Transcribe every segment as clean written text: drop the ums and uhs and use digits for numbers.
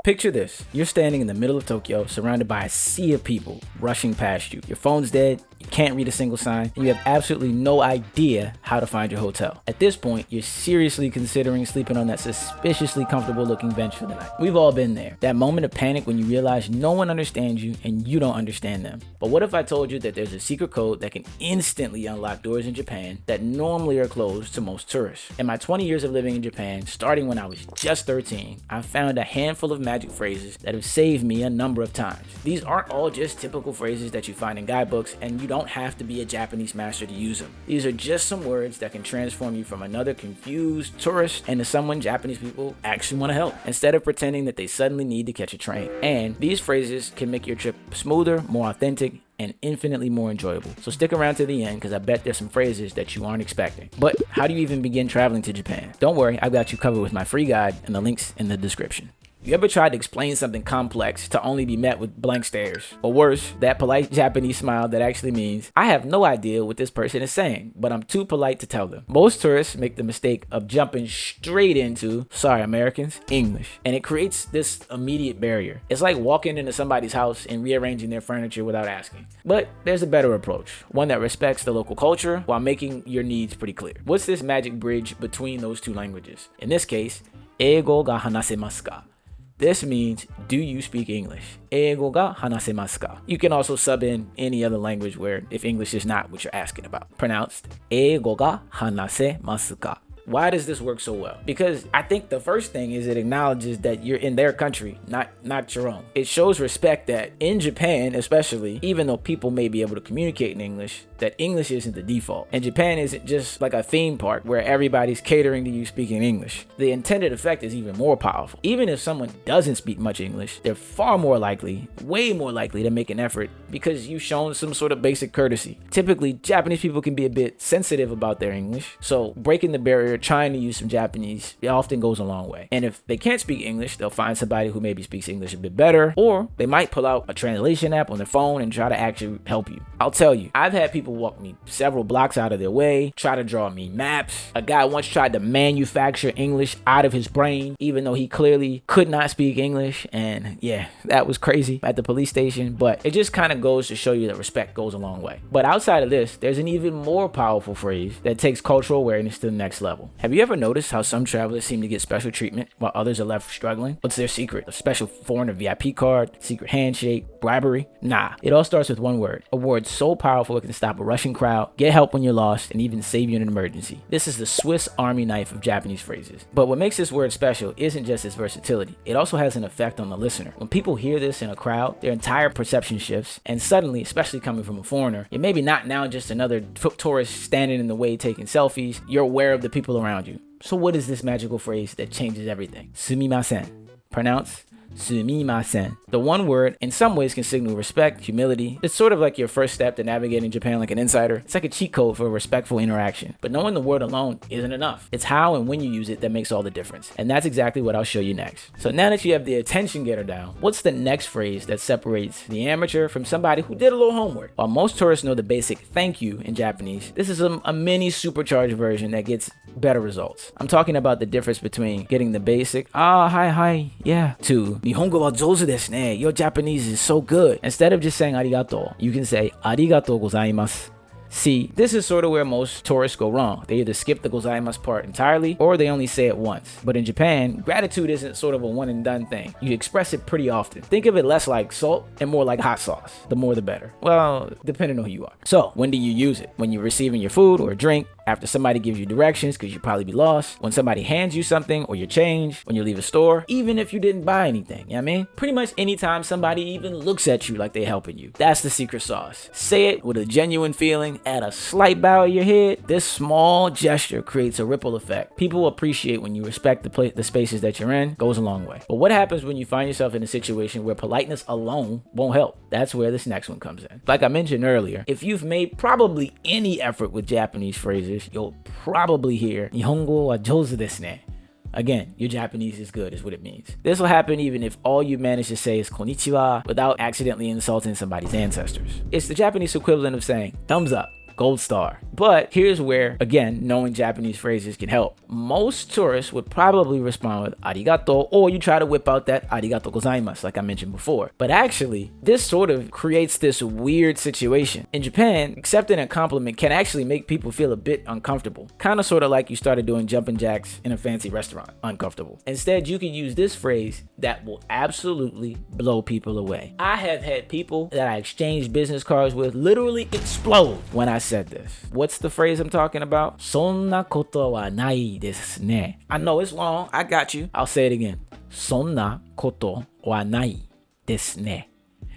Picture this. You're standing in the middle of Tokyo, surrounded by a sea of people rushing past you. Your phone's dead, you can't read a single sign, and you have absolutely no idea how to find your hotel. At this point, you're seriously considering sleeping on that suspiciously comfortable looking bench for the night. We've all been there. That moment of panic when you realize no one understands you and you don't understand them. But what if I told you that there's a secret code that can instantly unlock doors in Japan that normally are closed to most tourists? In my 20 years of living in Japan, starting when I was just 13, I found a handful of magic phrases that have saved me a number of times. These aren't all just typical phrases that you find in guidebooks, and you don't have to be a Japanese master to use them. These are just some words that can transform you from another confused tourist into someone Japanese people actually want to help, instead of pretending that they suddenly need to catch a train. And these phrases can make your trip smoother, more authentic, and infinitely more enjoyable. So stick around to the end, because I bet there's some phrases that you aren't expecting. But how do you even begin traveling to Japan? Don't worry, I've got you covered with my free guide, and the link's in the description. You ever tried to explain something complex to only be met with blank stares? Or worse, that polite Japanese smile that actually means, I have no idea what this person is saying, but I'm too polite to tell them. Most tourists make the mistake of jumping straight into, sorry Americans, English. And it creates this immediate barrier. It's like walking into somebody's house and rearranging their furniture without asking. But there's a better approach, one that respects the local culture while making your needs pretty clear. What's this magic bridge between those two languages? In this case, Eigo ga hanasemasu ka? This means, do you speak English? Eigo ga hanasemasu ka? You can also sub in any other language where if English is not what you're asking about. Pronounced, Eigo ga hanasemasu ka? Why does this work so well? Because I think the first thing is it acknowledges that you're in their country, not your own. It shows respect that in Japan, especially, even though people may be able to communicate in English, that English isn't the default. And Japan isn't just like a theme park where everybody's catering to you speaking English. The intended effect is even more powerful. Even if someone doesn't speak much English, they're far more likely, way more likely to make an effort because you've shown some sort of basic courtesy. Typically, Japanese people can be a bit sensitive about their English, so breaking the barrier, trying to use some Japanese, it often goes a long way. And if they can't speak English, they'll find somebody who maybe speaks English a bit better, or they might pull out a translation app on their phone and try to actually help you. I'll tell you, I've had people walk me several blocks out of their way, try to draw me maps. A guy once tried to manufacture English out of his brain, even though he clearly could not speak English. And yeah, that was crazy at the police station, but it just kind of goes to show you that respect goes a long way. But outside of this, there's an even more powerful phrase that takes cultural awareness to the next level. Have you ever noticed how some travelers seem to get special treatment while others are left struggling? What's their secret? A special foreigner VIP card, secret handshake, bribery? Nah, it all starts with one word. A word so powerful it can stop a rushing crowd, get help when you're lost, and even save you in an emergency. This is the Swiss Army knife of Japanese phrases. But what makes this word special isn't just its versatility. It also has an effect on the listener. When people hear this in a crowd, their entire perception shifts, and suddenly, especially coming from a foreigner, you're maybe not now just another tourist standing in the way taking selfies. You're aware of the people around you. So what is this magical phrase that changes everything? Sumimasen. Pronounced sumimasen. The one word in some ways can signal respect, humility. It's sort of like your first step to navigating Japan like an insider. It's like a cheat code for a respectful interaction. But knowing the word alone isn't enough. It's how and when you use it that makes all the difference. And that's exactly what I'll show you next. So now that you have the attention getter down, what's the next phrase that separates the amateur from somebody who did a little homework? While most tourists know the basic thank you in Japanese, this is a mini supercharged version that gets better results. I'm talking about the difference between getting the basic, hi, yeah, to Nihongo wa jouzu desu ne, your Japanese is so good. Instead of just saying arigato, you can say arigatou gozaimasu. See, this is sort of where most tourists go wrong. They either skip the gozaimasu part entirely, or they only say it once. But in Japan, gratitude isn't sort of a one and done thing. You express it pretty often. Think of it less like salt and more like hot sauce. The more the better. Well, depending on who you are. So, when do you use it? When you're receiving your food or a drink, after somebody gives you directions because you'd probably be lost, when somebody hands you something or your change, when you leave a store, even if you didn't buy anything, you know what I mean? Pretty much anytime somebody even looks at you like they're helping you. That's the secret sauce. Say it with a genuine feeling, add a slight bow of your head. This small gesture creates a ripple effect. People appreciate when you respect the spaces that you're in, goes a long way. But what happens when you find yourself in a situation where politeness alone won't help? That's where this next one comes in. Like I mentioned earlier, if you've made probably any effort with Japanese phrases, you'll probably hear Nihongo wa jouzu desu ne. Again, your Japanese is good is what it means. This will happen even if all you manage to say is konnichiwa without accidentally insulting somebody's ancestors. It's the Japanese equivalent of saying thumbs up. gold star. But here's where, again, knowing Japanese phrases can help. Most tourists would probably respond with arigato, or you try to whip out that arigato gozaimasu like I mentioned before. But actually, this sort of creates this weird situation. In Japan, accepting a compliment can actually make people feel a bit uncomfortable. Kind of sort of like you started doing jumping jacks in a fancy restaurant. Uncomfortable. Instead, you can use this phrase that will absolutely blow people away. I have had people that I exchanged business cards with literally explode when I said this. What's the phrase I'm talking about? Sonna koto wa nai desu ne. I know it's long. I got you. I'll say it again. Sonna koto wa nai desu ne.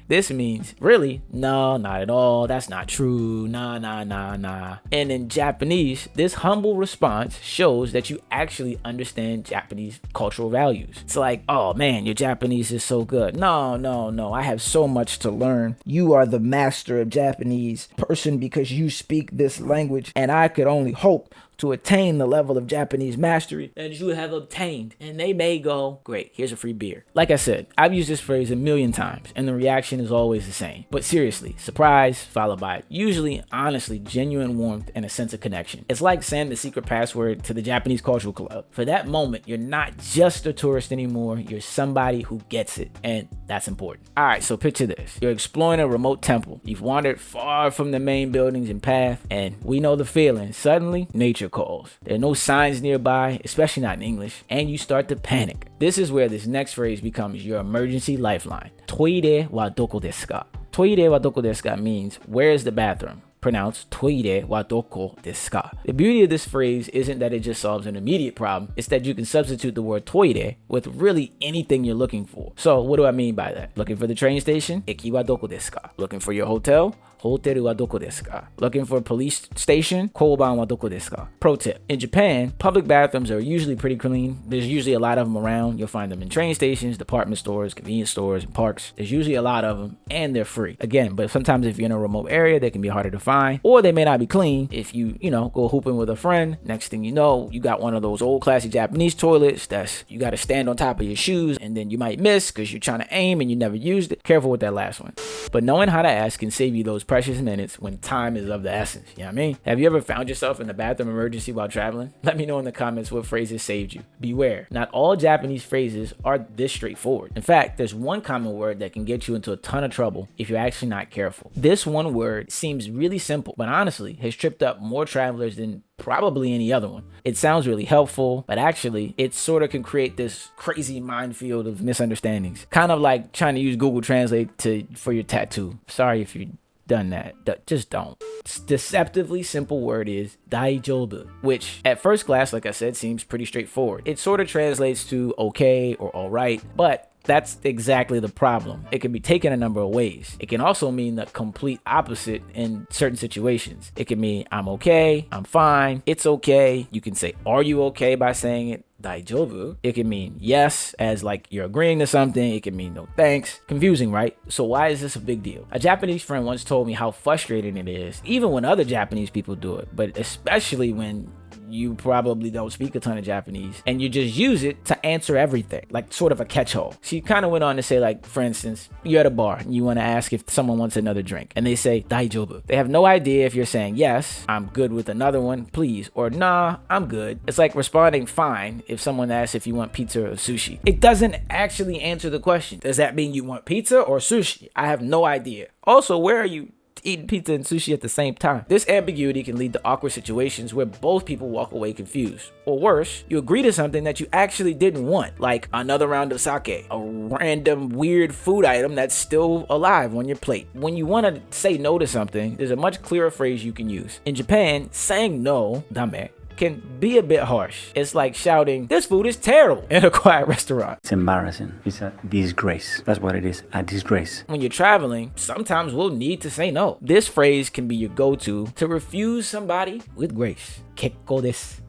This means, really, no, not at all. That's not true. Nah. And in Japanese, this humble response shows that you actually understand Japanese cultural values. It's like, oh man, your Japanese is so good. No. I have so much to learn. You are the master of Japanese person because you speak this language, and I could only hope to attain the level of Japanese mastery that you have obtained. And they may go, great, here's a free beer. Like I said, I've used this phrase a million times, and the reaction is always the same. But seriously, surprise followed by usually, honestly, genuine warmth and a sense of connection. It's like saying the secret password to the Japanese Cultural Club. For that moment, you're not just a tourist anymore, you're somebody who gets it, and that's important. All right, so picture this. You're exploring a remote temple. You've wandered far from the main buildings and path, and we know the feeling. Suddenly, nature calls. There are no signs nearby, especially not in English, and you start to panic. This is where this next phrase becomes your emergency lifeline. Toire wa doko desu ka? Toire wa doko desu ka means, where is the bathroom? Pronounced toire wa doko desu ka? The beauty of this phrase isn't that it just solves an immediate problem, it's that you can substitute the word toire with really anything you're looking for. So what do I mean by that? Looking for the train station? Eki wa doko desu ka? Looking for your hotel? Hoteru wa doko desu ka? Looking for a police station? Koban wa doko desu ka? Pro tip. In Japan, public bathrooms are usually pretty clean. There's usually a lot of them around. You'll find them in train stations, department stores, convenience stores, and parks. There's usually a lot of them, and they're free. Again, but sometimes if you're in a remote area, they can be harder to find, or they may not be clean. If you go hooping with a friend, next thing you know, you got one of those old classic Japanese toilets that's, you got to stand on top of your shoes, and then you might miss because you're trying to aim and you never used it. Careful with that last one. But knowing how to ask can save you those precious minutes when time is of the essence. You know what I mean? Have you ever found yourself in a bathroom emergency while traveling? Let me know in the comments what phrases saved you. Beware, not all Japanese phrases are this straightforward. In fact, there's one common word that can get you into a ton of trouble if you're actually not careful. This one word seems really simple, but honestly has tripped up more travelers than probably any other one. It sounds really helpful, but actually it sort of can create this crazy minefield of misunderstandings. Kind of like trying to use Google Translate for your tattoo. Sorry if you done that. Just don't. It's deceptively simple word is daijobu, which at first glance, like I said, seems pretty straightforward. It sort of translates to okay or all right, but that's exactly the problem. It can be taken a number of ways. It can also mean the complete opposite in certain situations. It can mean I'm okay, I'm fine, it's okay. You can say, are you okay by saying it. Daijobu. It can mean yes, as like you're agreeing to something. It can mean no thanks. Confusing, right? So why is this a big deal? A Japanese friend once told me how frustrating it is, even when other Japanese people do it, but especially when you probably don't speak a ton of Japanese and you just use it to answer everything, like sort of a catch-all. She kind of went on to say, like, for instance, you're at a bar and you want to ask if someone wants another drink and they say daijobu. They have no idea if you're saying yes, I'm good with another one, please, or nah, I'm good. It's like responding fine if someone asks if you want pizza or sushi. It doesn't actually answer the question. Does that mean you want pizza or sushi? I have no idea. Also, where are you eating pizza and sushi at the same time? This ambiguity can lead to awkward situations where both people walk away confused. Or worse, you agree to something that you actually didn't want, like another round of sake, a random weird food item that's still alive on your plate. When you want to say no to something, there's a much clearer phrase you can use. In Japan, saying no, dame, can be a bit harsh. It's like shouting, this food is terrible, in a quiet restaurant. It's embarrassing. It's a disgrace. That's what it is, a disgrace. When you're traveling, sometimes we'll need to say no. This phrase can be your go-to to refuse somebody with grace. Kekko desu.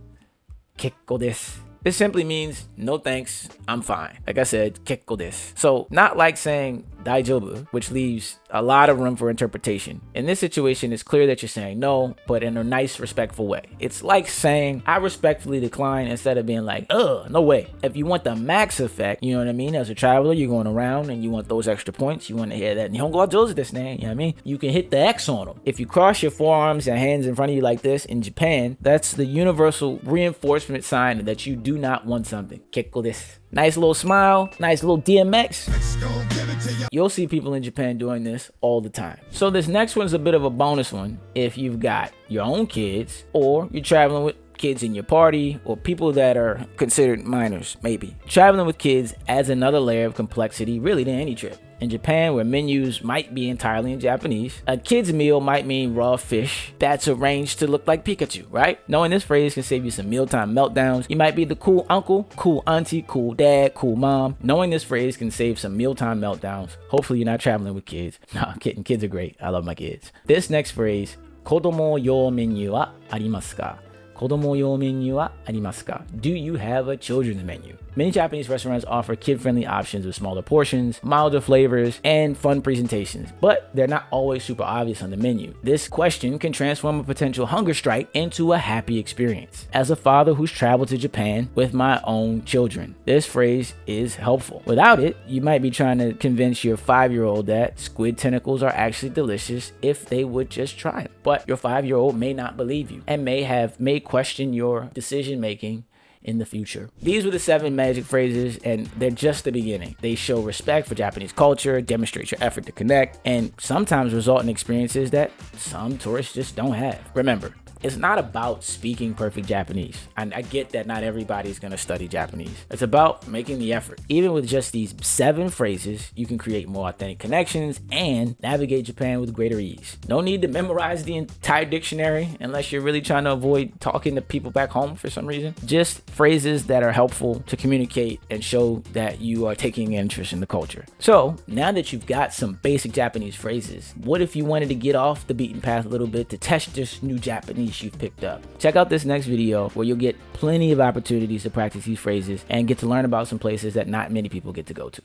Kekko desu. This simply means no thanks, I'm fine. Like I said, kekko desu. So not like saying daijobu, which leaves a lot of room for interpretation. In this situation, it's clear that you're saying no, but in a nice, respectful way. It's like saying, I respectfully decline, instead of being like, ugh, no way. If you want the max effect, you know what I mean? As a traveler, you're going around and you want those extra points. You want to hear that Nihongo wa jouzu desu ne, you know what I mean? You can hit the X on them. If you cross your forearms and hands in front of you like this in Japan, that's the universal reinforcement sign that you do not want something. Kekko desu. Nice little smile, nice little DMX. You'll see people in Japan doing this all the time. So this next one's a bit of a bonus one if you've got your own kids or you're traveling with kids in your party or people that are considered minors, maybe. Traveling with kids adds another layer of complexity really to any trip. In Japan, where menus might be entirely in Japanese, a kid's meal might mean raw fish that's arranged to look like Pikachu, right? Knowing this phrase can save you some mealtime meltdowns. You might be the cool uncle, cool auntie, cool dad, cool mom. Knowing this phrase can save some mealtime meltdowns. Hopefully you're not traveling with kids. Nah, I'm kidding. Kids are great. I love my kids. This next phrase, kodomo yo menu wa arimasu ka? Kodomo yo menu wa arimasu ka? Do you have a children's menu? Many Japanese restaurants offer kid-friendly options with smaller portions, milder flavors, and fun presentations, but they're not always super obvious on the menu. This question can transform a potential hunger strike into a happy experience. As a father who's traveled to Japan with my own children, this phrase is helpful. Without it, you might be trying to convince your 5-year-old that squid tentacles are actually delicious if they would just try them. But your 5-year-old may not believe you and may question your decision-making in the future. These were the 7 magic phrases, and they're just the beginning. They show respect for Japanese culture, demonstrate your effort to connect, and sometimes result in experiences that some tourists just don't have. Remember, it's not about speaking perfect Japanese. And I get that not everybody's gonna study Japanese. It's about making the effort. Even with just these 7 phrases, you can create more authentic connections and navigate Japan with greater ease. No need to memorize the entire dictionary unless you're really trying to avoid talking to people back home for some reason. Just phrases that are helpful to communicate and show that you are taking interest in the culture. So now that you've got some basic Japanese phrases, what if you wanted to get off the beaten path a little bit to test this new Japanese you've picked up? Check out this next video where you'll get plenty of opportunities to practice these phrases and get to learn about some places that not many people get to go to.